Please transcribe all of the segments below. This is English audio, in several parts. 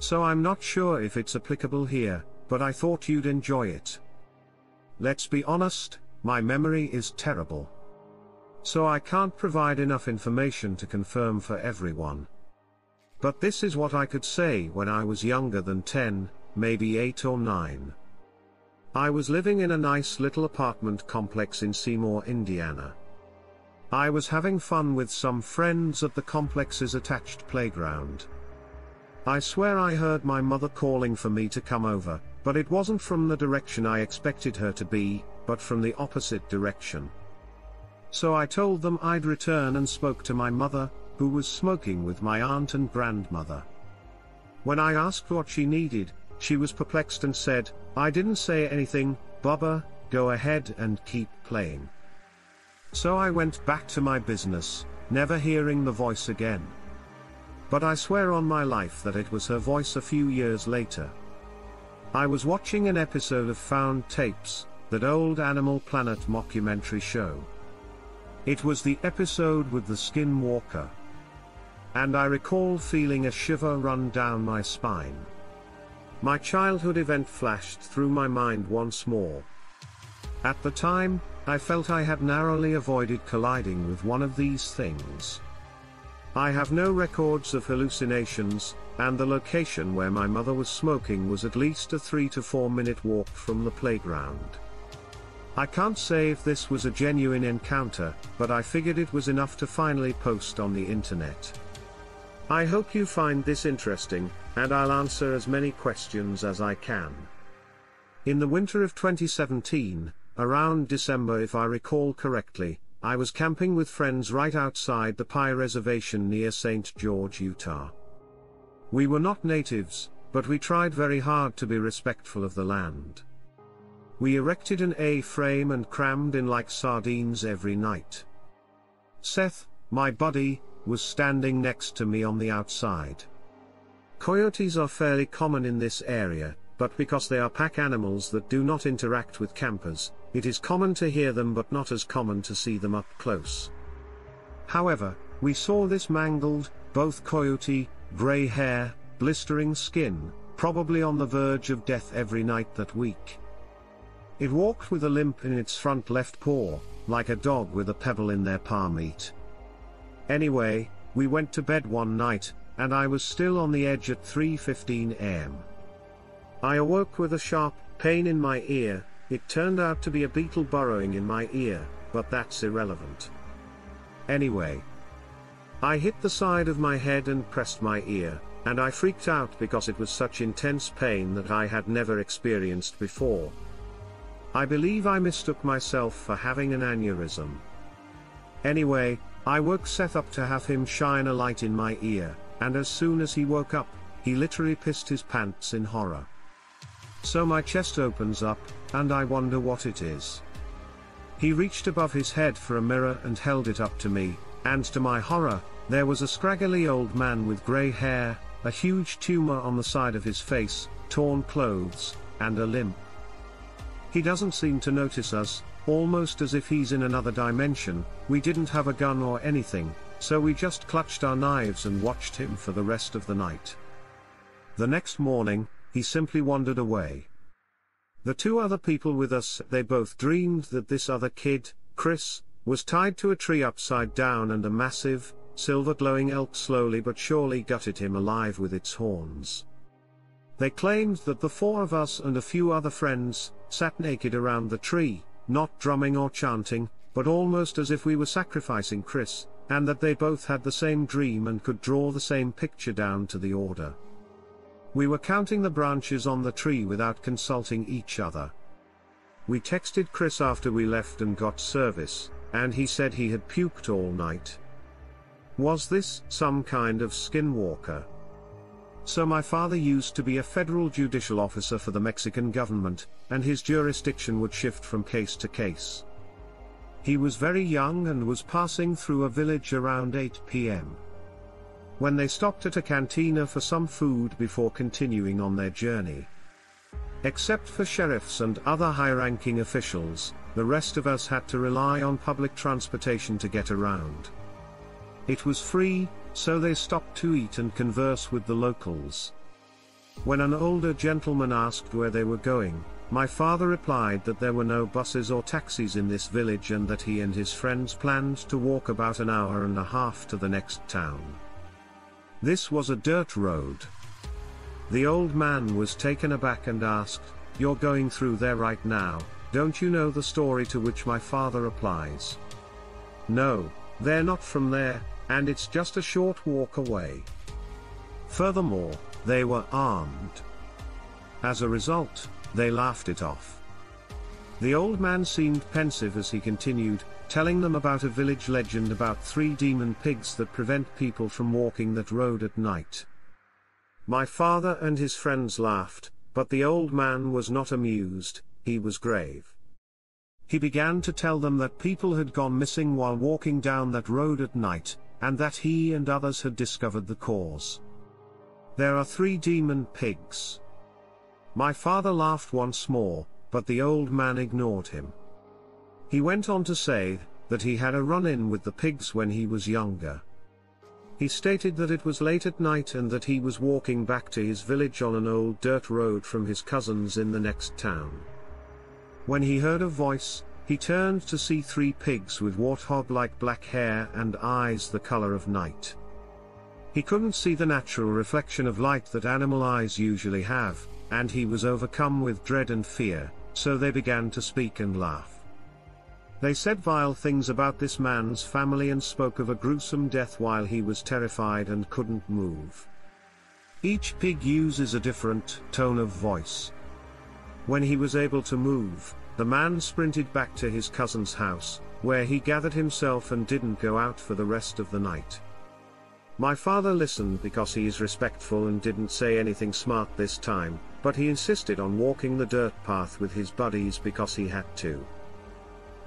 So I'm not sure if it's applicable here, but I thought you'd enjoy it. Let's be honest, my memory is terrible. So I can't provide enough information to confirm for everyone. But this is what I could say when I was younger than 10, maybe 8 or 9. I was living in a nice little apartment complex in Seymour, Indiana. I was having fun with some friends at the complex's attached playground. I swear I heard my mother calling for me to come over, but it wasn't from the direction I expected her to be, but from the opposite direction. So I told them I'd return and spoke to my mother, who was smoking with my aunt and grandmother. When I asked what she needed, she was perplexed and said, "I didn't say anything, Bubba, go ahead and keep playing." So I went back to my business, never hearing the voice again. But I swear on my life that it was her voice a few years later. I was watching an episode of Found Tapes, that old Animal Planet mockumentary show. It was the episode with the Skinwalker. And I recall feeling a shiver run down my spine. My childhood event flashed through my mind once more. At the time, I felt I had narrowly avoided colliding with one of these things. I have no records of hallucinations, and the location where my mother was smoking was at least a 3 to 4 minute walk from the playground. I can't say if this was a genuine encounter, but I figured it was enough to finally post on the internet. I hope you find this interesting, and I'll answer as many questions as I can. In the winter of 2017, around December if I recall correctly, I was camping with friends right outside the Pie Reservation near St. George, Utah. We were not natives, but we tried very hard to be respectful of the land. We erected an A-frame and crammed in like sardines every night. Seth, my buddy, was standing next to me on the outside. Coyotes are fairly common in this area, but because they are pack animals that do not interact with campers, it is common to hear them but not as common to see them up close. However, we saw this mangled, both coyote, gray hair, blistering skin, probably on the verge of death every night that week. It walked with a limp in its front left paw, like a dog with a pebble in their palm meat. Anyway, we went to bed one night, and I was still on the edge at 3:15 a.m. I awoke with a sharp pain in my ear. It turned out to be a beetle burrowing in my ear, but that's irrelevant. Anyway, I hit the side of my head and pressed my ear, and I freaked out because it was such intense pain that I had never experienced before. I believe I mistook myself for having an aneurysm. Anyway, I woke Seth up to have him shine a light in my ear, and as soon as he woke up, he literally pissed his pants in horror. So my chest opens up, and I wonder what it is. He reached above his head for a mirror and held it up to me, and to my horror, there was a scraggly old man with grey hair, a huge tumor on the side of his face, torn clothes, and a limp. He doesn't seem to notice us, almost as if he's in another dimension. We didn't have a gun or anything, so we just clutched our knives and watched him for the rest of the night. The next morning, he simply wandered away. The two other people with us, they both dreamed that this other kid, Chris, was tied to a tree upside down and a massive, silver-glowing elk slowly but surely gutted him alive with its horns. They claimed that the four of us and a few other friends sat naked around the tree, not drumming or chanting, but almost as if we were sacrificing Chris, and that they both had the same dream and could draw the same picture down to the order. We were counting the branches on the tree without consulting each other. We texted Chris after we left and got service, and he said he had puked all night. Was this some kind of skinwalker? So my father used to be a federal judicial officer for the Mexican government, and his jurisdiction would shift from case to case. He was very young and was passing through a village around 8 p.m. when they stopped at a cantina for some food before continuing on their journey. Except for sheriffs and other high-ranking officials, the rest of us had to rely on public transportation to get around. It was free, so they stopped to eat and converse with the locals. When an older gentleman asked where they were going, my father replied that there were no buses or taxis in this village and that he and his friends planned to walk about an hour and a half to the next town. This was a dirt road. The old man was taken aback and asked, "You're going through there right now, don't you know the story?" To which my father replies, "No, they're not from there, and it's just a short walk away. Furthermore, they were armed." As a result, they laughed it off. The old man seemed pensive as he continued, telling them about a village legend about 3 demon pigs that prevent people from walking that road at night. My father and his friends laughed, but the old man was not amused, he was grave. He began to tell them that people had gone missing while walking down that road at night, and that he and others had discovered the cause. "There are 3 demon pigs." My father laughed once more, but the old man ignored him. He went on to say that he had a run-in with the pigs when he was younger. He stated that it was late at night and that he was walking back to his village on an old dirt road from his cousins in the next town. When he heard a voice, he turned to see 3 pigs with warthog-like black hair and eyes the color of night. He couldn't see the natural reflection of light that animal eyes usually have, and he was overcome with dread and fear, so they began to speak and laugh. They said vile things about this man's family and spoke of a gruesome death while he was terrified and couldn't move. Each pig uses a different tone of voice. When he was able to move, the man sprinted back to his cousin's house, where he gathered himself and didn't go out for the rest of the night. My father listened because he is respectful and didn't say anything smart this time, but he insisted on walking the dirt path with his buddies because he had to.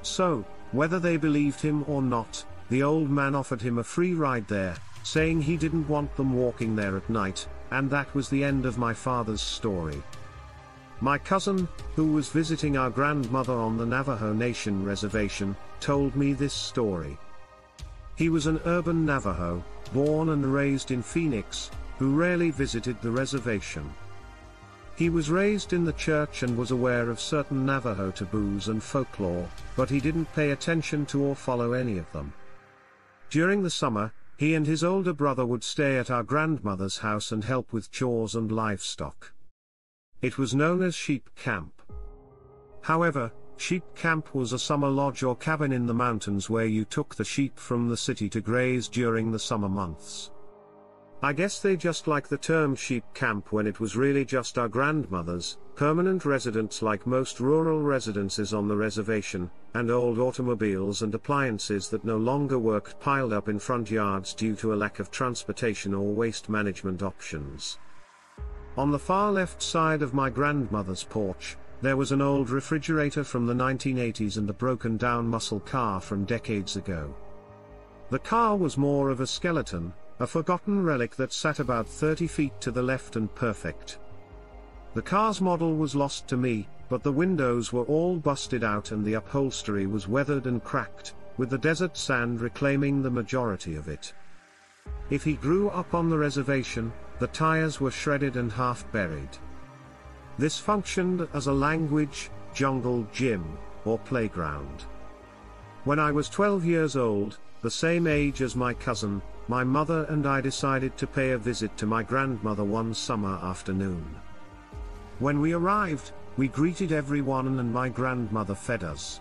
So, whether they believed him or not, the old man offered him a free ride there, saying he didn't want them walking there at night, and that was the end of my father's story. My cousin, who was visiting our grandmother on the Navajo Nation reservation, told me this story. He was an urban Navajo, born and raised in Phoenix, who rarely visited the reservation. He was raised in the church and was aware of certain Navajo taboos and folklore, but he didn't pay attention to or follow any of them. During the summer, he and his older brother would stay at our grandmother's house and help with chores and livestock. It was known as sheep camp. However, sheep camp was a summer lodge or cabin in the mountains where you took the sheep from the city to graze during the summer months. I guess they just like the term sheep camp when it was really just our grandmothers, permanent residents like most rural residences on the reservation, and old automobiles and appliances that no longer worked piled up in front yards due to a lack of transportation or waste management options. On the far left side of my grandmother's porch, there was an old refrigerator from the 1980s and a broken down muscle car from decades ago. The car was more of a skeleton, a forgotten relic that sat about 30 feet to the left and perfect. The car's model was lost to me, but the windows were all busted out and the upholstery was weathered and cracked, with the desert sand reclaiming the majority of it. If he grew up on the reservation, the tires were shredded and half buried. This functioned as a language, jungle gym, or playground. When I was 12 years old, the same age as my cousin, my mother and I decided to pay a visit to my grandmother one summer afternoon. When we arrived, we greeted everyone and my grandmother fed us.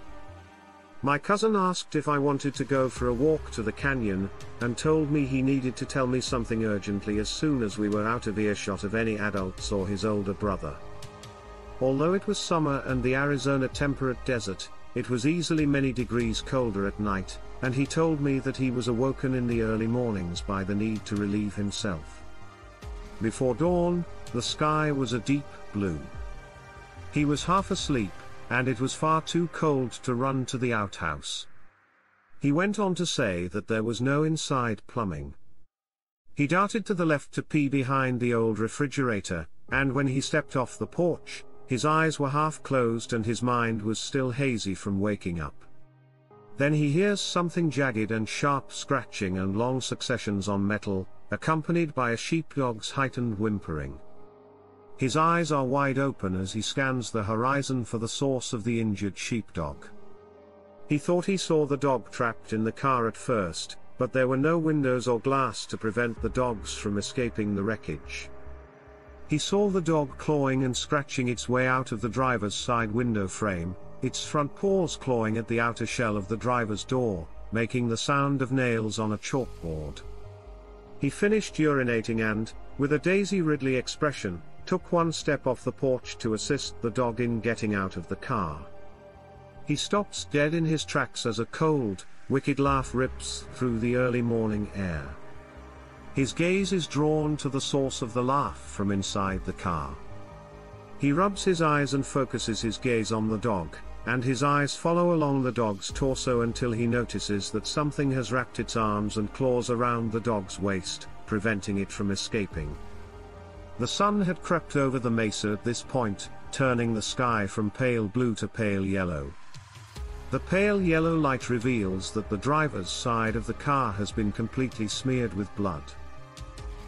My cousin asked if I wanted to go for a walk to the canyon, and told me he needed to tell me something urgently as soon as we were out of earshot of any adults or his older brother. Although it was summer and the Arizona temperate desert, it was easily many degrees colder at night, and he told me that he was awoken in the early mornings by the need to relieve himself. Before dawn, the sky was a deep blue. He was half asleep, and it was far too cold to run to the outhouse. He went on to say that there was no inside plumbing. He darted to the left to pee behind the old refrigerator, and when he stepped off the porch, his eyes were half closed and his mind was still hazy from waking up. Then he hears something jagged and sharp scratching and long successions on metal, accompanied by a sheepdog's heightened whimpering. His eyes are wide open as he scans the horizon for the source of the injured sheepdog. He thought he saw the dog trapped in the car at first, but there were no windows or glass to prevent the dogs from escaping the wreckage. He saw the dog clawing and scratching its way out of the driver's side window frame, its front paws clawing at the outer shell of the driver's door, making the sound of nails on a chalkboard. He finished urinating and, with a Daisy Ridley expression, took one step off the porch to assist the dog in getting out of the car. He stops dead in his tracks as a cold, wicked laugh rips through the early morning air. His gaze is drawn to the source of the laugh from inside the car. He rubs his eyes and focuses his gaze on the dog, and his eyes follow along the dog's torso until he notices that something has wrapped its arms and claws around the dog's waist, preventing it from escaping. The sun had crept over the mesa at this point, turning the sky from pale blue to pale yellow. The pale yellow light reveals that the driver's side of the car has been completely smeared with blood.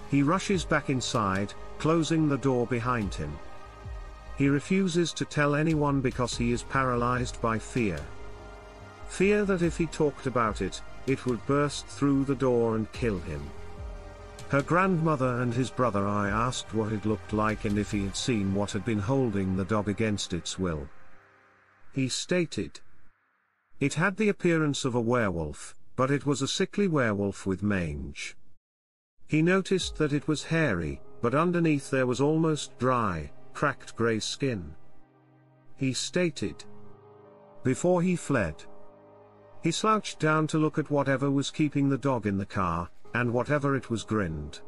He rushes back inside, closing the door behind him. He refuses to tell anyone because he is paralyzed by fear. Fear that if he talked about it, it would burst through the door and kill him. Her grandmother and his brother I asked what it looked like and if he had seen what had been holding the dog against its will. He stated, "It had the appearance of a werewolf, but it was a sickly werewolf with mange." He noticed that it was hairy, but underneath there was almost dry, cracked grey skin. He stated, before he fled, he slouched down to look at whatever was keeping the dog in the car, and whatever it was grinned.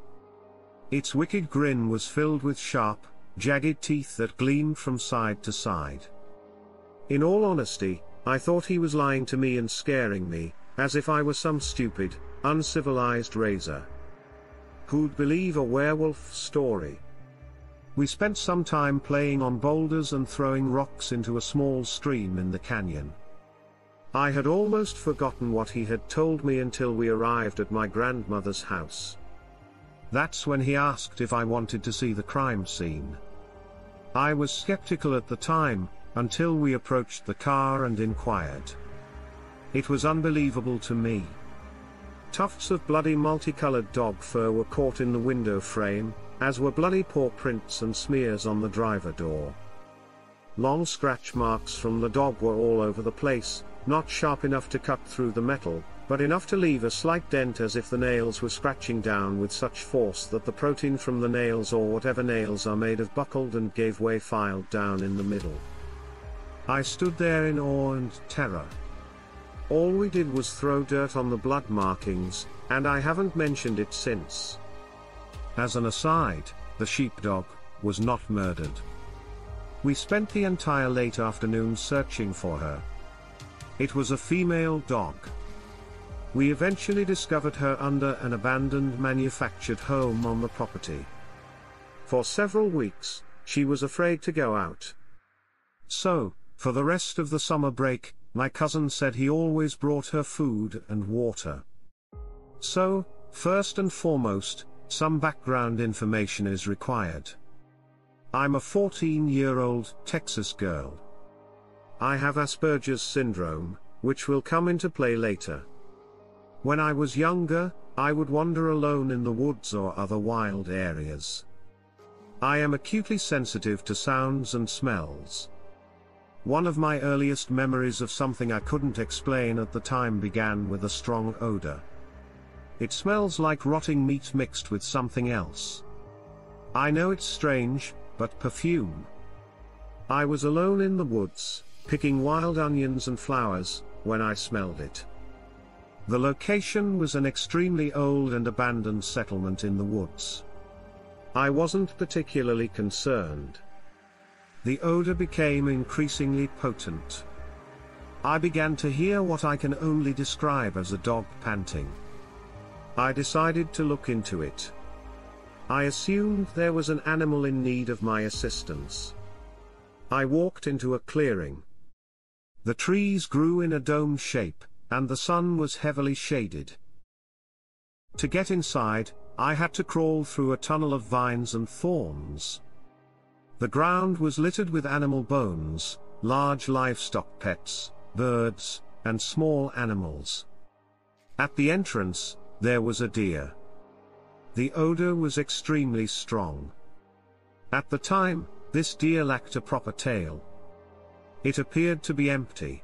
Its wicked grin was filled with sharp, jagged teeth that gleamed from side to side. In all honesty, I thought he was lying to me and scaring me, as if I was some stupid, uncivilized razor. Who'd believe a werewolf story? We spent some time playing on boulders and throwing rocks into a small stream in the canyon. I had almost forgotten what he had told me until we arrived at my grandmother's house. That's when he asked if I wanted to see the crime scene. I was skeptical at the time, until we approached the car and inquired. It was unbelievable to me. Tufts of bloody multicolored dog fur were caught in the window frame, as were bloody paw prints and smears on the driver door. Long scratch marks from the dog were all over the place, not sharp enough to cut through the metal, but enough to leave a slight dent as if the nails were scratching down with such force that the protein from the nails or whatever nails are made of buckled and gave way, filed down in the middle. I stood there in awe and terror. All we did was throw dirt on the blood markings, and I haven't mentioned it since. As an aside, the sheepdog was not murdered. We spent the entire late afternoon searching for her. It was a female dog. We eventually discovered her under an abandoned manufactured home on the property. For several weeks, she was afraid to go out. So, for the rest of the summer break, my cousin said he always brought her food and water. So, first and foremost, some background information is required. I'm a 14-year-old Texas girl. I have Asperger's syndrome, which will come into play later. When I was younger, I would wander alone in the woods or other wild areas. I am acutely sensitive to sounds and smells. One of my earliest memories of something I couldn't explain at the time began with a strong odor. It smells like rotting meat mixed with something else. I know it's strange, but perfume. I was alone in the woods, picking wild onions and flowers, when I smelled it. The location was an extremely old and abandoned settlement in the woods. I wasn't particularly concerned. The odor became increasingly potent. I began to hear what I can only describe as a dog panting. I decided to look into it. I assumed there was an animal in need of my assistance. I walked into a clearing. The trees grew in a dome shape, and the sun was heavily shaded. To get inside, I had to crawl through a tunnel of vines and thorns. The ground was littered with animal bones, large livestock pets, birds, and small animals. At the entrance, there was a deer. The odor was extremely strong. At the time, this deer lacked a proper tail. It appeared to be empty.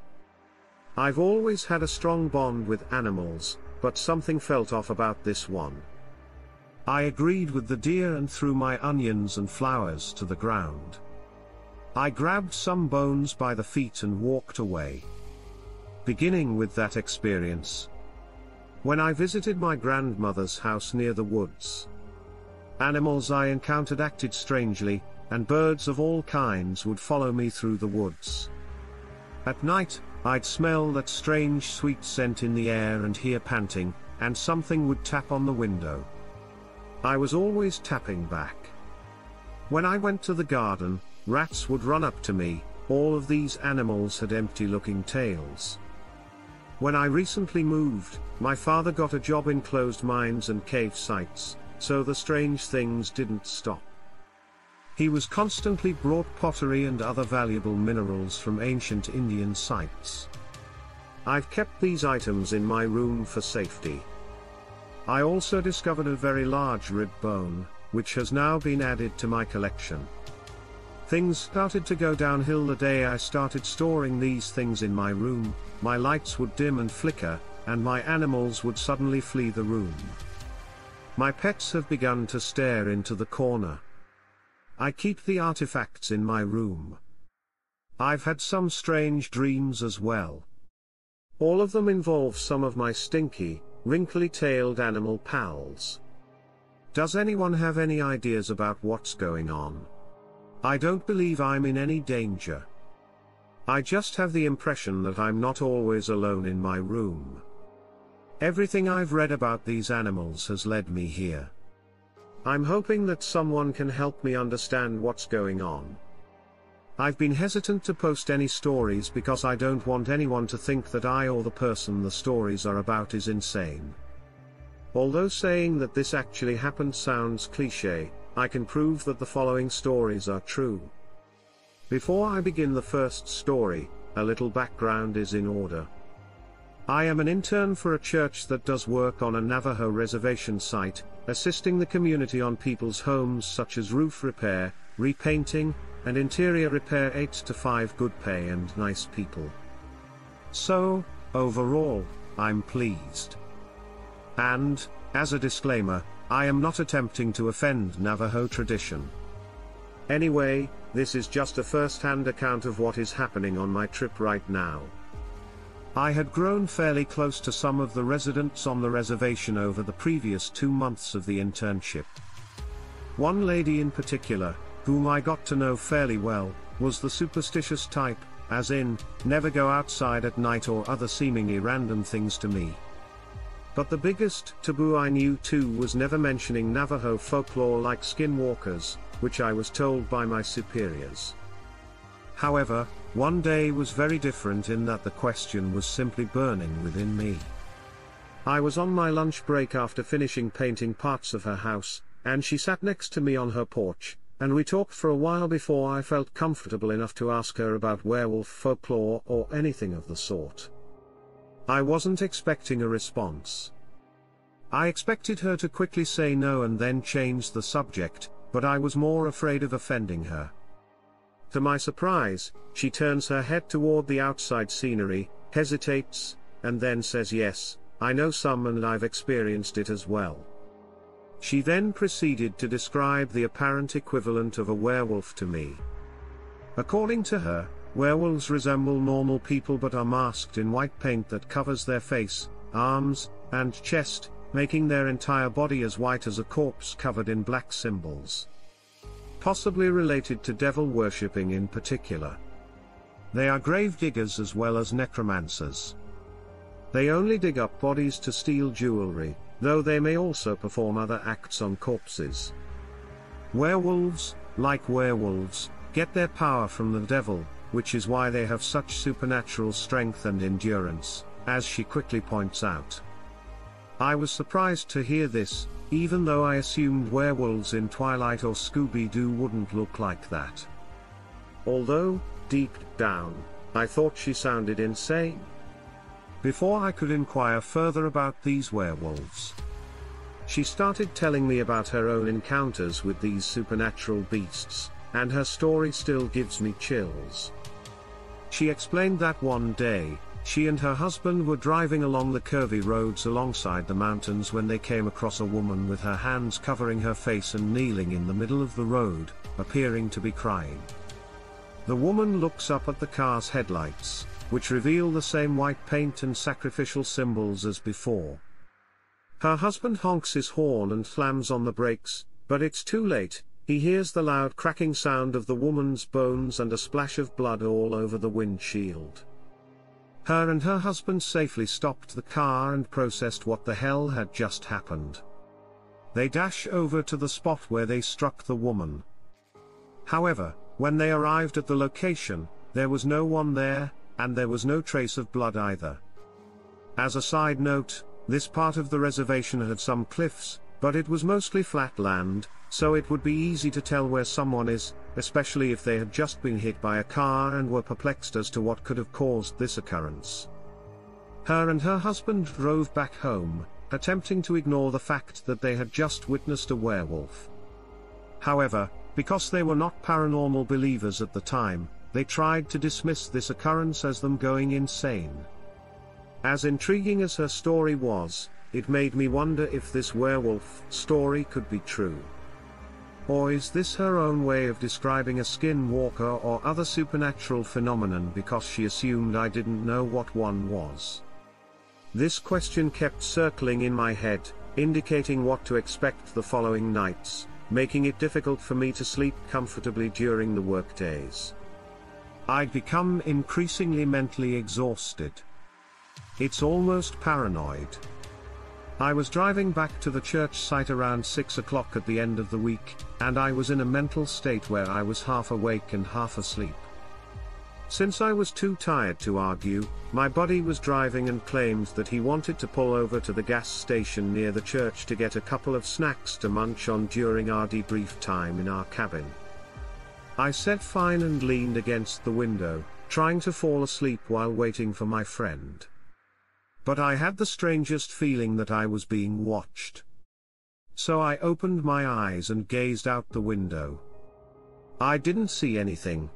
I've always had a strong bond with animals, but something felt off about this one. I agreed with the deer and threw my onions and flowers to the ground. I grabbed some bones by the feet and walked away. Beginning with that experience, when I visited my grandmother's house near the woods, animals I encountered acted strangely, and birds of all kinds would follow me through the woods. At night, I'd smell that strange sweet scent in the air and hear panting, and something would tap on the window. I was always tapping back. When I went to the garden, rats would run up to me. All of these animals had empty-looking tails. When I recently moved, my father got a job in closed mines and cave sites, so the strange things didn't stop. He was constantly brought pottery and other valuable minerals from ancient Indian sites. I've kept these items in my room for safety. I also discovered a very large rib bone, which has now been added to my collection. Things started to go downhill the day I started storing these things in my room. My lights would dim and flicker, and my animals would suddenly flee the room. My pets have begun to stare into the corner. I keep the artifacts in my room. I've had some strange dreams as well. All of them involve some of my stinky, wrinkly-tailed animal pals. Does anyone have any ideas about what's going on? I don't believe I'm in any danger. I just have the impression that I'm not always alone in my room. Everything I've read about these animals has led me here. I'm hoping that someone can help me understand what's going on. I've been hesitant to post any stories because I don't want anyone to think that I or the person the stories are about is insane. Although saying that this actually happened sounds cliché, I can prove that the following stories are true. Before I begin the first story, a little background is in order. I am an intern for a church that does work on a Navajo reservation site, assisting the community on people's homes such as roof repair, repainting, and interior repair. 8 to 5 good pay and nice people. So, overall, I'm pleased. And, as a disclaimer, I am not attempting to offend Navajo tradition. Anyway, this is just a first-hand account of what is happening on my trip right now. I had grown fairly close to some of the residents on the reservation over the previous 2 months of the internship. One lady in particular, whom I got to know fairly well, was the superstitious type, as in, never go outside at night or other seemingly random things to me. But the biggest taboo I knew too was never mentioning Navajo folklore like skinwalkers, which I was told by my superiors. However, one day was very different in that the question was simply burning within me. I was on my lunch break after finishing painting parts of her house, and she sat next to me on her porch, and we talked for a while before I felt comfortable enough to ask her about werewolf folklore or anything of the sort. I wasn't expecting a response. I expected her to quickly say no and then change the subject, but I was more afraid of offending her. To my surprise, she turns her head toward the outside scenery, hesitates, and then says, "Yes, I know some and I've experienced it as well." She then proceeded to describe the apparent equivalent of a werewolf to me. According to her, werewolves resemble normal people but are masked in white paint that covers their face, arms, and chest, making their entire body as white as a corpse covered in black symbols. Possibly related to devil worshipping in particular. They are grave diggers as well as necromancers. They only dig up bodies to steal jewelry, though they may also perform other acts on corpses. Werewolves, like werewolves, get their power from the devil, which is why they have such supernatural strength and endurance, as she quickly points out. I was surprised to hear this, even though I assumed werewolves in Twilight or Scooby-Doo wouldn't look like that. although, deep down, I thought she sounded insane. Before I could inquire further about these werewolves, she started telling me about her own encounters with these supernatural beasts, and her story still gives me chills. She explained that one day, she and her husband were driving along the curvy roads alongside the mountains when they came across a woman with her hands covering her face and kneeling in the middle of the road, appearing to be crying. The woman looks up at the car's headlights, which reveal the same white paint and sacrificial symbols as before. Her husband honks his horn and slams on the brakes, but it's too late. He hears the loud cracking sound of the woman's bones and a splash of blood all over the windshield. Her and her husband safely stopped the car and processed what the hell had just happened. They dash over to the spot where they struck the woman. However, when they arrived at the location, there was no one there, and there was no trace of blood either. As a side note, this part of the reservation had some cliffs, but it was mostly flat land, so it would be easy to tell where someone is, especially if they had just been hit by a car and were perplexed as to what could have caused this occurrence. Her and her husband drove back home, attempting to ignore the fact that they had just witnessed a werewolf. However, because they were not paranormal believers at the time, they tried to dismiss this occurrence as them going insane. As intriguing as her story was, it made me wonder if this werewolf story could be true. Or is this her own way of describing a skinwalker or other supernatural phenomenon because she assumed I didn't know what one was? This question kept circling in my head, indicating what to expect the following nights, making it difficult for me to sleep comfortably during the workdays. I'd become increasingly mentally exhausted. It's almost paranoid. I was driving back to the church site around 6 o'clock at the end of the week, and I was in a mental state where I was half awake and half asleep. Since I was too tired to argue, my buddy was driving and claimed that he wanted to pull over to the gas station near the church to get a couple of snacks to munch on during our debrief time in our cabin. I said fine and leaned against the window, trying to fall asleep while waiting for my friend. But I had the strangest feeling that I was being watched. So I opened my eyes and gazed out the window. I didn't see anything.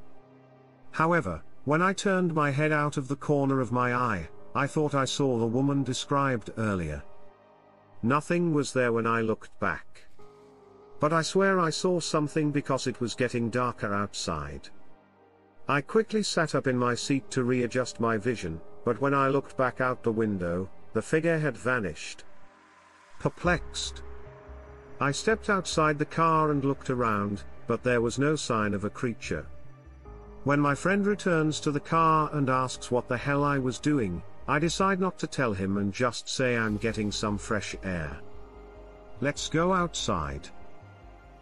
However, when I turned my head out of the corner of my eye, I thought I saw the woman described earlier. Nothing was there when I looked back. But I swear I saw something because it was getting darker outside. I quickly sat up in my seat to readjust my vision, but when I looked back out the window, the figure had vanished. Perplexed, I stepped outside the car and looked around, but there was no sign of a creature. When my friend returns to the car and asks what the hell I was doing, I decide not to tell him and just say I'm getting some fresh air. Let's go outside.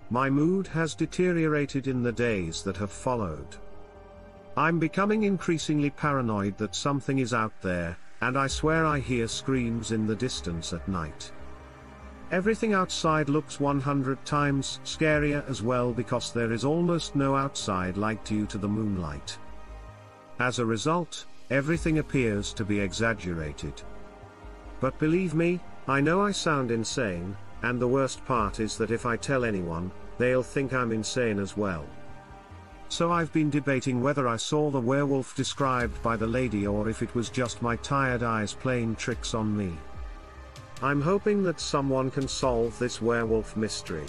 My mood has deteriorated in the days that have followed. I'm becoming increasingly paranoid that something is out there, and I swear I hear screams in the distance at night. Everything outside looks 100 times scarier as well because there is almost no outside light due to the moonlight. As a result, everything appears to be exaggerated. But believe me, I know I sound insane, and the worst part is that if I tell anyone, they'll think I'm insane as well. So I've been debating whether I saw the werewolf described by the lady or if it was just my tired eyes playing tricks on me. I'm hoping that someone can solve this werewolf mystery.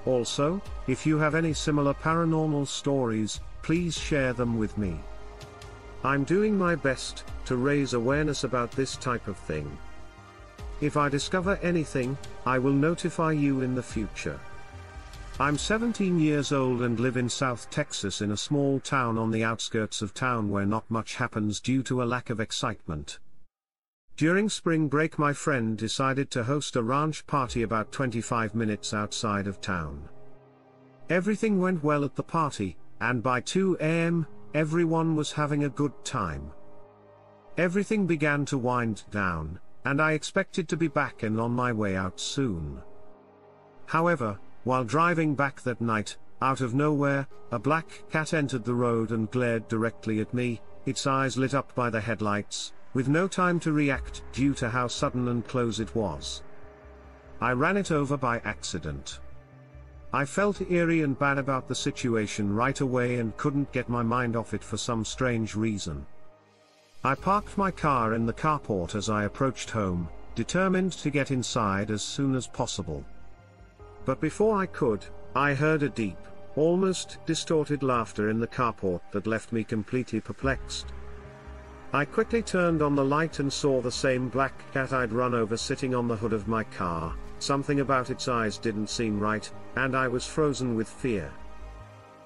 Also, if you have any similar paranormal stories, please share them with me. I'm doing my best to raise awareness about this type of thing. If I discover anything, I will notify you in the future. I'm 17 years old and live in South Texas in a small town on the outskirts of town where not much happens due to a lack of excitement. During spring break my friend decided to host a ranch party about 25 minutes outside of town. Everything went well at the party, and by 2 a.m., everyone was having a good time. Everything began to wind down, and I expected to be back and on my way out soon. However, while driving back that night, Out of nowhere, a black cat entered the road and glared directly at me, its eyes lit up by the headlights, with no time to react due to how sudden and close it was. I ran it over by accident. I felt eerie and bad about the situation right away and couldn't get my mind off it for some strange reason. I parked my car in the carport as I approached home, determined to get inside as soon as possible. But before I could, I heard a deep, almost distorted laughter in the carport that left me completely perplexed. I quickly turned on the light and saw the same black cat I'd run over sitting on the hood of my car. Something about its eyes didn't seem right, and I was frozen with fear.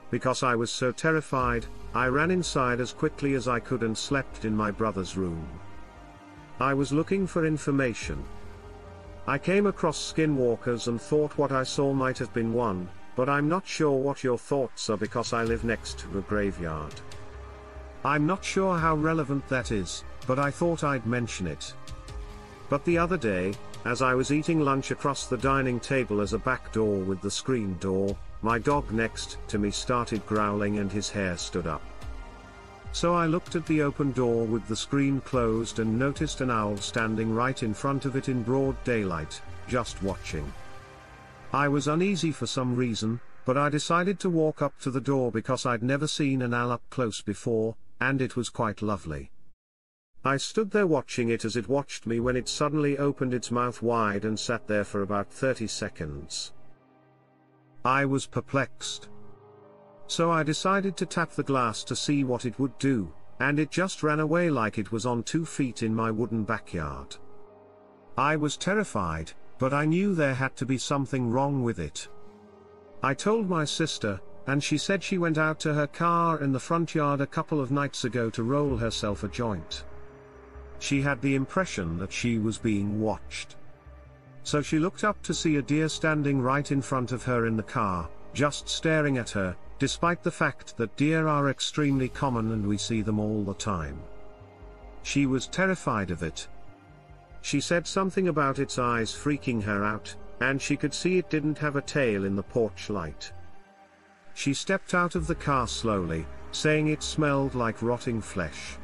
Because I was so terrified, I ran inside as quickly as I could and slept in my brother's room. I was looking for information. I came across skinwalkers and thought what I saw might have been one, but I'm not sure what your thoughts are because I live next to a graveyard. I'm not sure how relevant that is, but I thought I'd mention it. But the other day, as I was eating lunch across the dining table as a back door with the screen door, my dog next to me started growling and his hair stood up. So I looked at the open door with the screen closed and noticed an owl standing right in front of it in broad daylight, just watching. I was uneasy for some reason, but I decided to walk up to the door because I'd never seen an owl up close before, and it was quite lovely. I stood there watching it as it watched me when it suddenly opened its mouth wide and sat there for about 30 seconds. I was perplexed. So I decided to tap the glass to see what it would do, and it just ran away like it was on 2 feet in my wooden backyard. I was terrified, but I knew there had to be something wrong with it. I told my sister, and she said she went out to her car in the front yard a couple of nights ago to roll herself a joint. She had the impression that she was being watched. So she looked up to see a deer standing right in front of her in the car, just staring at her, despite the fact that deer are extremely common and we see them all the time. She was terrified of it. She said something about its eyes freaking her out, and she could see it didn't have a tail in the porch light. She stepped out of the car slowly, saying it smelled like rotting flesh.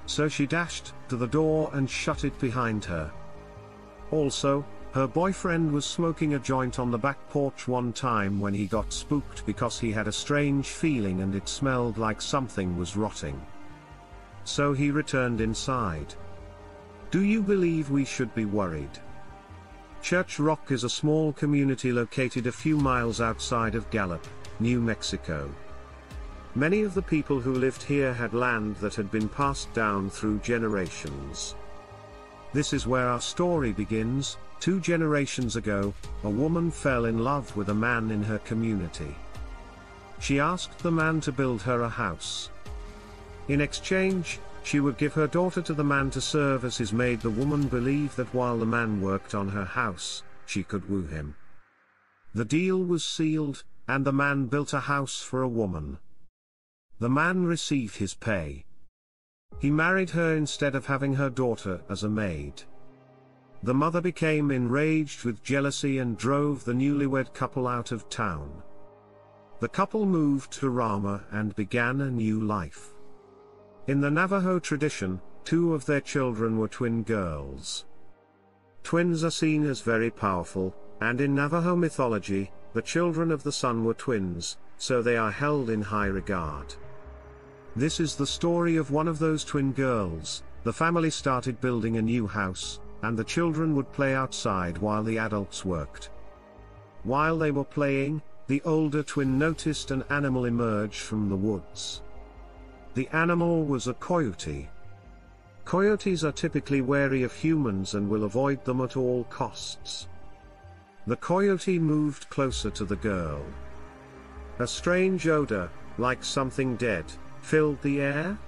So she dashed to the door and shut it behind her. Also, her boyfriend was smoking a joint on the back porch one time when he got spooked because he had a strange feeling and it smelled like something was rotting. So he returned inside. Do you believe we should be worried? Church Rock is a small community located a few miles outside of Gallup, New Mexico. Many of the people who lived here had land that had been passed down through generations. This is where our story begins. 2 generations ago, a woman fell in love with a man in her community. She asked the man to build her a house. In exchange, she would give her daughter to the man to serve as his maid. The woman believed that while the man worked on her house, she could woo him. The deal was sealed, and the man built a house for a woman. The man received his pay. He married her instead of having her daughter as a maid. The mother became enraged with jealousy and drove the newlywed couple out of town. The couple moved to Rama and began a new life. In the Navajo tradition, 2 of their children were twin girls. Twins are seen as very powerful, and in Navajo mythology, the children of the sun were twins, so they are held in high regard. This is the story of one of those twin girls. The family started building a new house, and the children would play outside while the adults worked. While they were playing, the older twin noticed an animal emerge from the woods. The animal was a coyote. Coyotes are typically wary of humans and will avoid them at all costs. The coyote moved closer to the girl. A strange odor, like something dead, filled the air.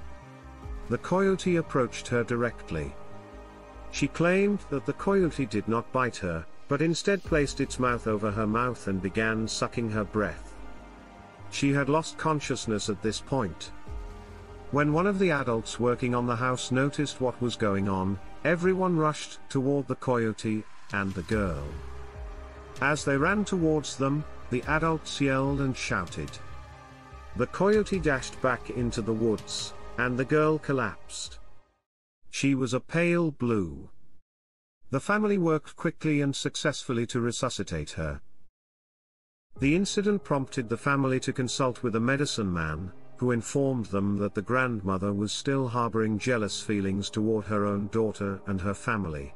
The coyote approached her directly. She claimed that the coyote did not bite her, but instead placed its mouth over her mouth and began sucking her breath. She had lost consciousness at this point. When one of the adults working on the house noticed what was going on, everyone rushed toward the coyote and the girl. As they ran towards them, the adults yelled and shouted. The coyote dashed back into the woods, and the girl collapsed. She was a pale blue. The family worked quickly and successfully to resuscitate her. The incident prompted the family to consult with a medicine man, who informed them that the grandmother was still harboring jealous feelings toward her own daughter and her family.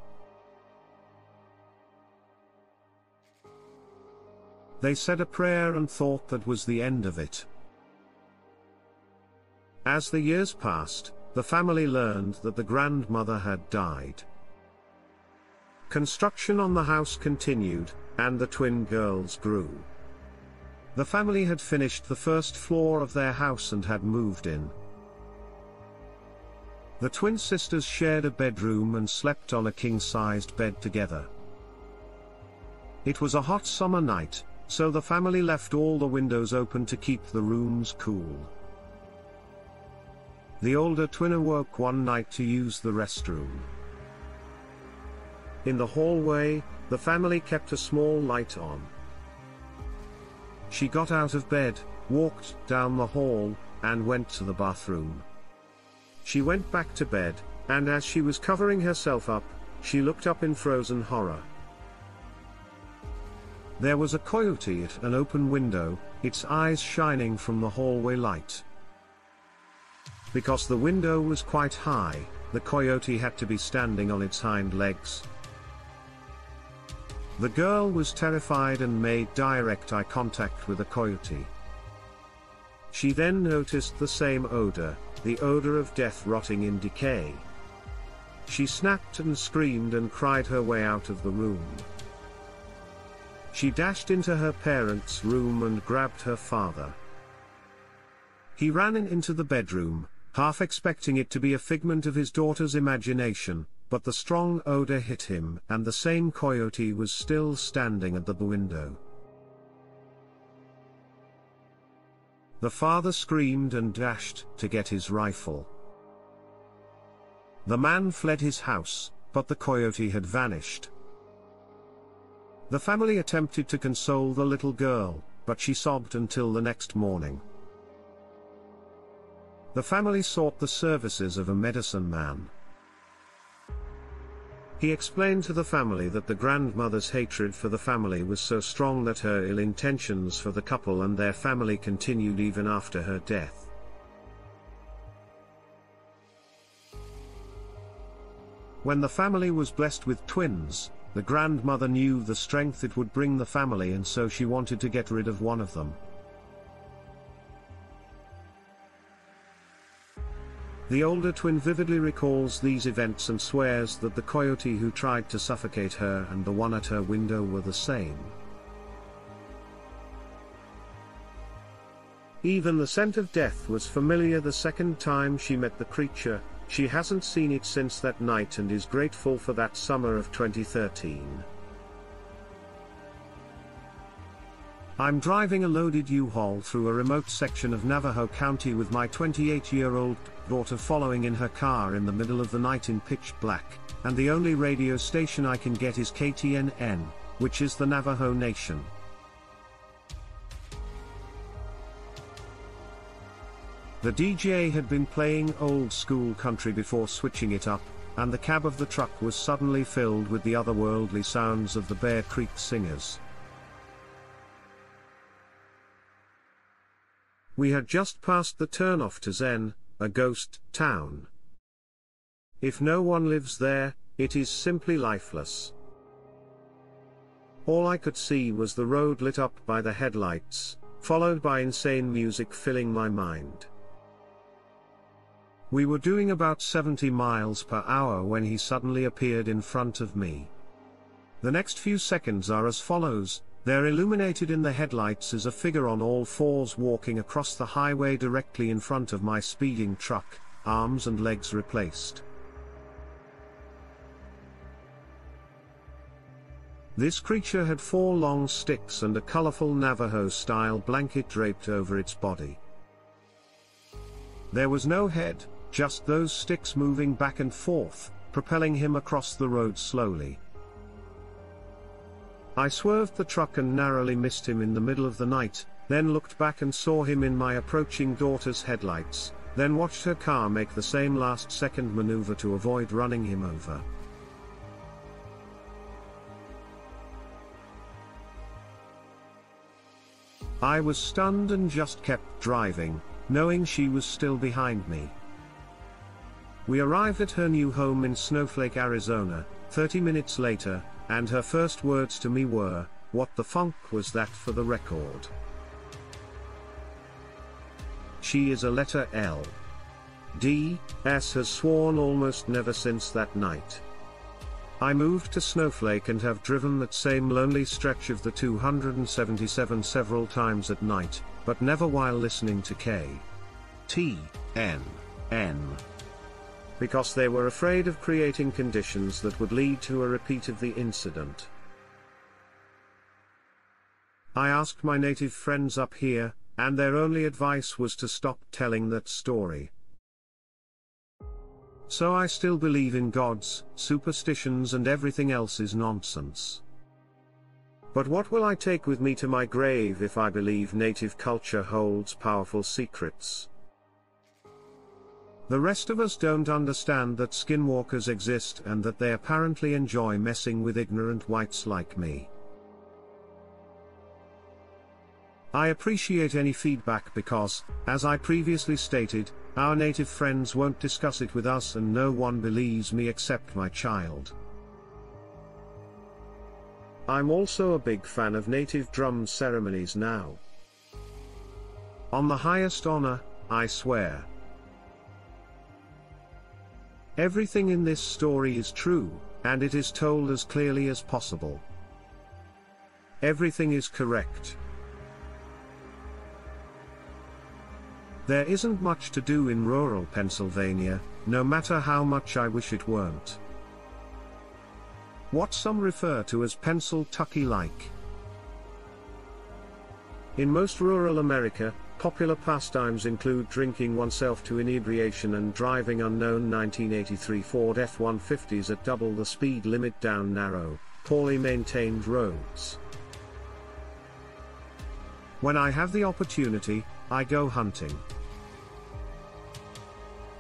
They said a prayer and thought that was the end of it. As the years passed, the family learned that the grandmother had died. Construction on the house continued, and the twin girls grew. The family had finished the first floor of their house and had moved in. The twin sisters shared a bedroom and slept on a king-sized bed together. It was a hot summer night, so the family left all the windows open to keep the rooms cool. The older twin awoke one night to use the restroom. In the hallway, the family kept a small light on. She got out of bed, walked down the hall, and went to the bathroom. She went back to bed, and as she was covering herself up, she looked up in frozen horror. There was a coyote at an open window, its eyes shining from the hallway light. Because the window was quite high, the coyote had to be standing on its hind legs. The girl was terrified and made direct eye contact with the coyote. She then noticed the same odor, the odor of death rotting in decay. She snapped and screamed and cried her way out of the room. She dashed into her parents' room and grabbed her father. He ran into the bedroom, half expecting it to be a figment of his daughter's imagination, but the strong odor hit him and the same coyote was still standing at the window. The father screamed and dashed to get his rifle. The man fled his house, but the coyote had vanished. The family attempted to console the little girl, but she sobbed until the next morning. The family sought the services of a medicine man. He explained to the family that the grandmother's hatred for the family was so strong that her ill intentions for the couple and their family continued even after her death. When the family was blessed with twins, the grandmother knew the strength it would bring the family, and so she wanted to get rid of one of them. The older twin vividly recalls these events and swears that the coyote who tried to suffocate her and the one at her window were the same. Even the scent of death was familiar the second time she met the creature. She hasn't seen it since that night and is grateful for that summer of 2013. I'm driving a loaded U-Haul through a remote section of Navajo County with my 28-year-old daughter following in her car in the middle of the night in pitch black, and the only radio station I can get is KTNN, which is the Navajo Nation. The DJ had been playing old-school country before switching it up, and the cab of the truck was suddenly filled with the otherworldly sounds of the Bear Creek Singers. We had just passed the turnoff to Zen, a ghost town. If no one lives there, it is simply lifeless. All I could see was the road lit up by the headlights, followed by insane music filling my mind. We were doing about 70 miles per hour when he suddenly appeared in front of me. The next few seconds are as follows. There, illuminated in the headlights, is a figure on all fours walking across the highway directly in front of my speeding truck, arms and legs replaced. This creature had 4 long sticks and a colorful Navajo-style blanket draped over its body. There was no head, just those sticks moving back and forth, propelling him across the road slowly. I swerved the truck and narrowly missed him in the middle of the night, then looked back and saw him in my approaching daughter's headlights, then watched her car make the same last-second maneuver to avoid running him over. I was stunned and just kept driving, knowing she was still behind me. We arrived at her new home in Snowflake, Arizona, 30 minutes later, and her first words to me were, "What the funk was that for the record?" She is a letter L. D. S. has sworn almost never since that night. I moved to Snowflake and have driven that same lonely stretch of the 277 several times at night, but never while listening to K.T.N.N. because they were afraid of creating conditions that would lead to a repeat of the incident. I asked my native friends up here, and their only advice was to stop telling that story. So I still believe in gods, superstitions, and everything else is nonsense. But what will I take with me to my grave if I believe native culture holds powerful secrets? The rest of us don't understand that skinwalkers exist and that they apparently enjoy messing with ignorant whites like me. I appreciate any feedback because, as I previously stated, our native friends won't discuss it with us and no one believes me except my child. I'm also a big fan of native drum ceremonies now. On the highest honor, I swear. Everything in this story is true, and it is told as clearly as possible. Everything is correct. There isn't much to do in rural Pennsylvania, no matter how much I wish it weren't. What some refer to as Pennsyltucky-like. In most rural America, popular pastimes include drinking oneself to inebriation and driving unknown 1983 Ford F-150s at double the speed limit down narrow, poorly maintained roads. When I have the opportunity, I go hunting.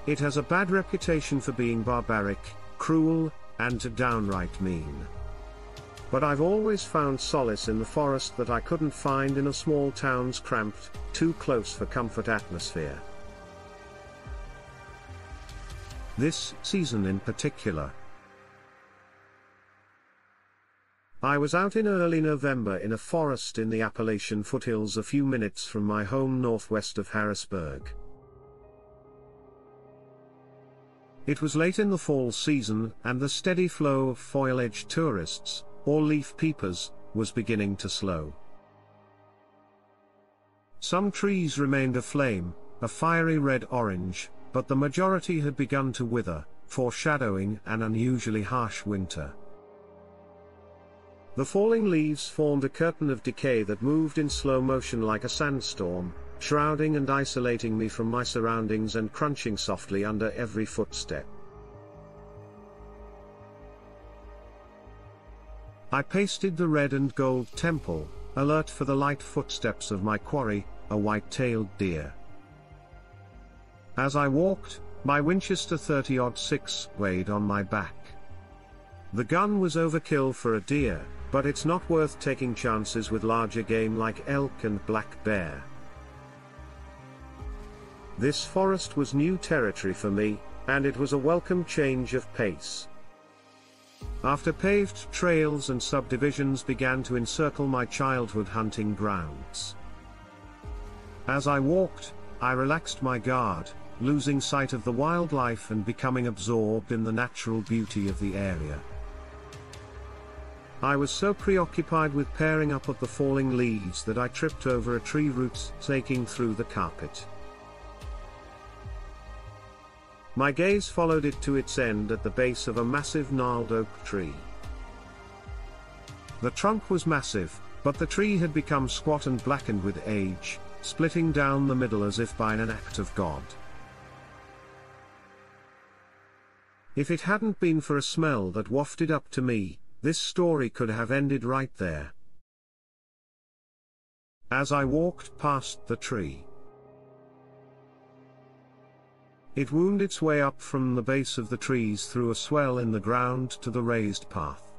It has a bad reputation for being barbaric, cruel, and downright mean. But I've always found solace in the forest that I couldn't find in a small town's cramped, too close for comfort atmosphere. This season in particular. I was out in early November in a forest in the Appalachian foothills a few minutes from my home northwest of Harrisburg. It was late in the fall season, and the steady flow of foliage tourists, or leaf peepers, was beginning to slow. Some trees remained aflame, a fiery red-orange, but the majority had begun to wither, foreshadowing an unusually harsh winter. The falling leaves formed a curtain of decay that moved in slow motion like a sandstorm, shrouding and isolating me from my surroundings and crunching softly under every footstep. I pasted the red and gold temple, alert for the light footsteps of my quarry, a white-tailed deer. As I walked, my Winchester 30-06 weighed on my back. The gun was overkill for a deer, but it's not worth taking chances with larger game like elk and black bear. This forest was new territory for me, and it was a welcome change of pace. After paved trails and subdivisions began to encircle my childhood hunting grounds. As I walked, I relaxed my guard, losing sight of the wildlife and becoming absorbed in the natural beauty of the area. I was so preoccupied with pairing up of the falling leaves that I tripped over a tree root snaking through the carpet. My gaze followed it to its end at the base of a massive gnarled oak tree. The trunk was massive, but the tree had become squat and blackened with age, splitting down the middle as if by an act of God. If it hadn't been for a smell that wafted up to me, This story could have ended right there. As I walked past the tree, it wound its way up from the base of the trees through a swell in the ground to the raised path.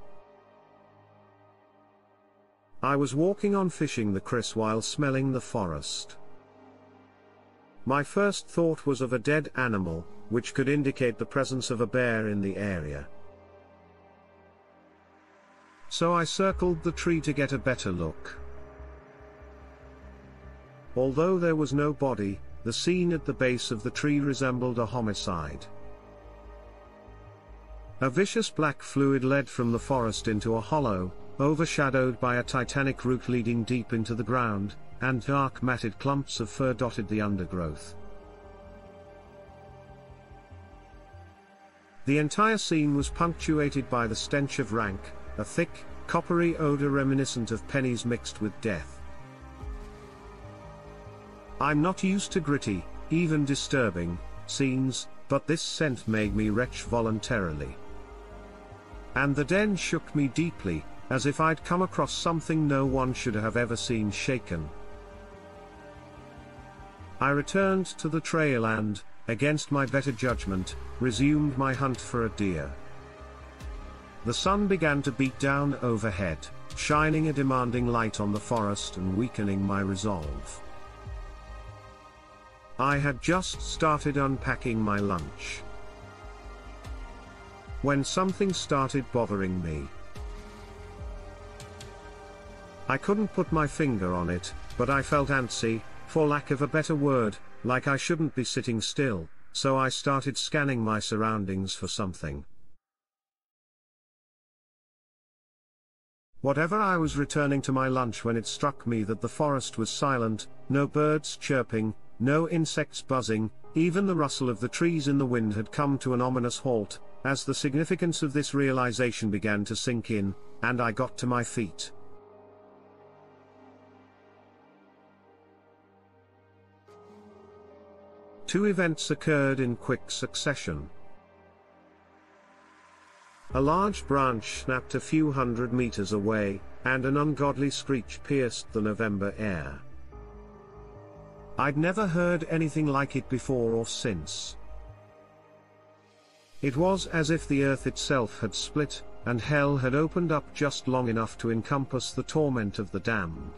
I was walking on fishing the kriss while smelling the forest. My first thought was of a dead animal, which could indicate the presence of a bear in the area. So I circled the tree to get a better look. Although there was no body, the scene at the base of the tree resembled a homicide. A vicious black fluid led from the forest into a hollow, overshadowed by a titanic root leading deep into the ground, and dark matted clumps of fur dotted the undergrowth. The entire scene was punctuated by the stench of rank, a thick, coppery odor reminiscent of pennies mixed with death. I'm not used to gritty, even disturbing, scenes, but this scent made me retch voluntarily. And the den shook me deeply, as if I'd come across something no one should have ever seen shaken. I returned to the trail and, against my better judgment, resumed my hunt for a deer. The sun began to beat down overhead, shining a demanding light on the forest and weakening my resolve. I had just started unpacking my lunch when something started bothering me. I couldn't put my finger on it, but I felt antsy, for lack of a better word, like I shouldn't be sitting still, so I started scanning my surroundings for something. Whatever, I was returning to my lunch when it struck me that the forest was silent, no birds chirping, no insects buzzing, even the rustle of the trees in the wind had come to an ominous halt, as the significance of this realization began to sink in, and I got to my feet. Two events occurred in quick succession. A large branch snapped a few hundred meters away, and an ungodly screech pierced the November air. I'd never heard anything like it before or since. It was as if the earth itself had split, and hell had opened up just long enough to encompass the torment of the damned.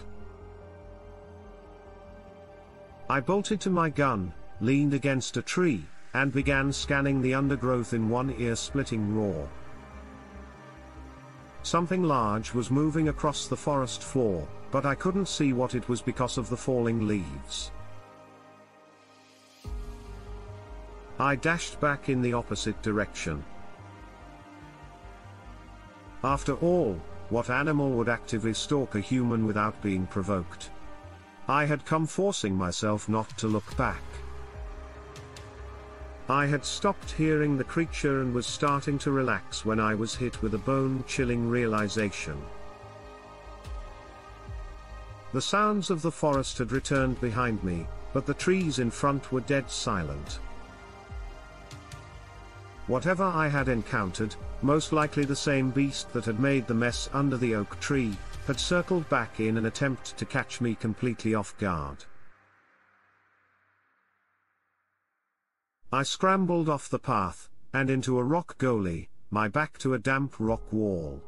I bolted to my gun, leaned against a tree, and began scanning the undergrowth in one ear-splitting roar. Something large was moving across the forest floor, but I couldn't see what it was because of the falling leaves. I dashed back in the opposite direction. After all, what animal would actively stalk a human without being provoked? I had come forcing myself not to look back. I had stopped hearing the creature and was starting to relax when I was hit with a bone-chilling realization. The sounds of the forest had returned behind me, but the trees in front were dead silent. Whatever I had encountered, most likely the same beast that had made the mess under the oak tree, had circled back in an attempt to catch me completely off guard. I scrambled off the path, and into a rock gully, my back to a damp rock wall.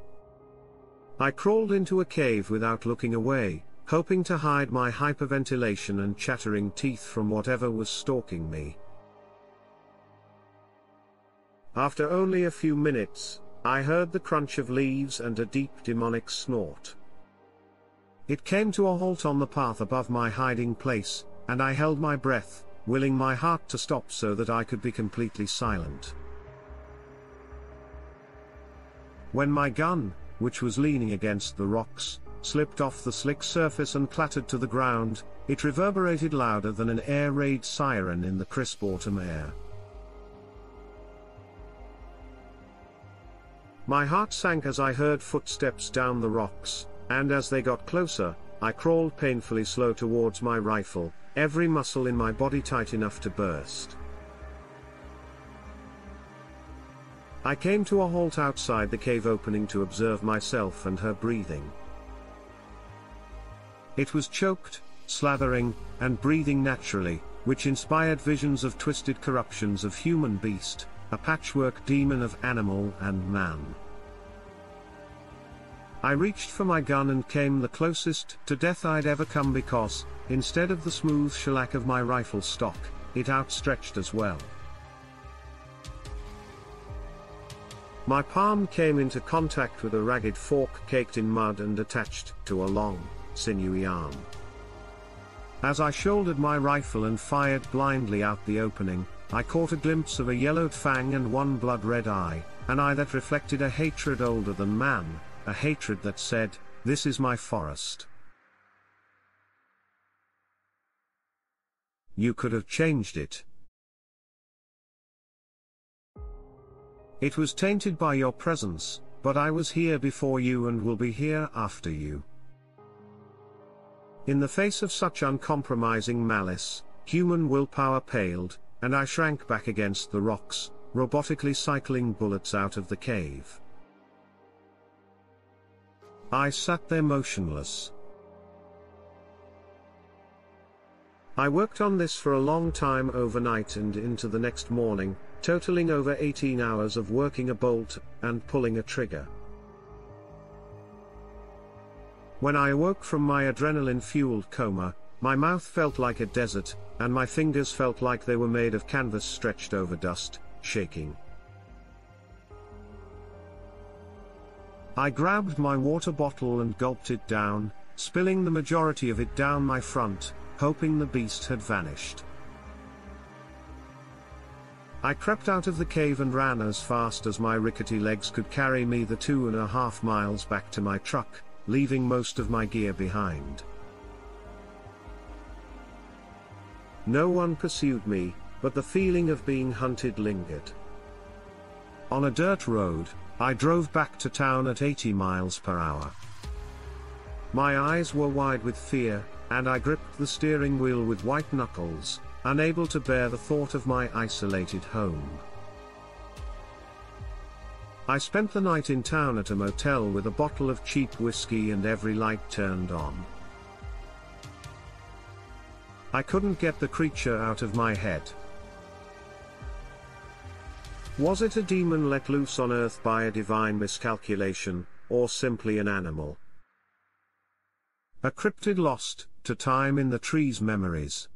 I crawled into a cave without looking away, hoping to hide my hyperventilation and chattering teeth from whatever was stalking me. After only a few minutes, I heard the crunch of leaves and a deep demonic snort. It came to a halt on the path above my hiding place, and I held my breath, willing my heart to stop so that I could be completely silent. When my gun, which was leaning against the rocks, slipped off the slick surface and clattered to the ground, it reverberated louder than an air raid siren in the crisp autumn air. My heart sank as I heard footsteps down the rocks, and as they got closer, I crawled painfully slow towards my rifle, every muscle in my body tight enough to burst. I came to a halt outside the cave opening to observe myself and her breathing. It was choked, slathering, and breathing naturally, which inspired visions of twisted corruptions of human beast, a patchwork demon of animal and man. I reached for my gun and came the closest to death I'd ever come because, instead of the smooth shellac of my rifle stock, it outstretched as well. My palm came into contact with a ragged fork caked in mud and attached to a long, sinewy arm. As I shouldered my rifle and fired blindly out the opening, I caught a glimpse of a yellowed fang and one blood-red eye, an eye that reflected a hatred older than man, a hatred that said, "This is my forest." You could have changed it. It was tainted by your presence, but I was here before you and will be here after you. In the face of such uncompromising malice, human willpower paled, and I shrank back against the rocks, robotically cycling bullets out of the cave. I sat there motionless. I worked on this for a long time overnight and into the next morning, totaling over 18 hours of working a bolt and pulling a trigger. When I awoke from my adrenaline-fueled coma, my mouth felt like a desert, and my fingers felt like they were made of canvas stretched over dust, shaking. I grabbed my water bottle and gulped it down, spilling the majority of it down my front, hoping the beast had vanished. I crept out of the cave and ran as fast as my rickety legs could carry me the 2.5 miles back to my truck, leaving most of my gear behind. No one pursued me, but the feeling of being hunted lingered. On a dirt road, I drove back to town at 80 miles per hour. My eyes were wide with fear, and I gripped the steering wheel with white knuckles, unable to bear the thought of my isolated home. I spent the night in town at a motel with a bottle of cheap whiskey and every light turned on. I couldn't get the creature out of my head. Was it a demon let loose on Earth by a divine miscalculation, or simply an animal? A cryptid lost to time in the tree's memories.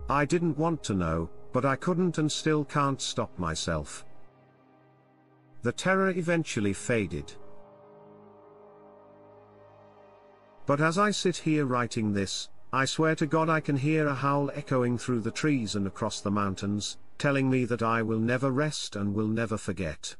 I didn't want to know, but I couldn't and still can't stop myself. The terror eventually faded. But as I sit here writing this, I swear to God I can hear a howl echoing through the trees and across the mountains, telling me that I will never rest and will never forget.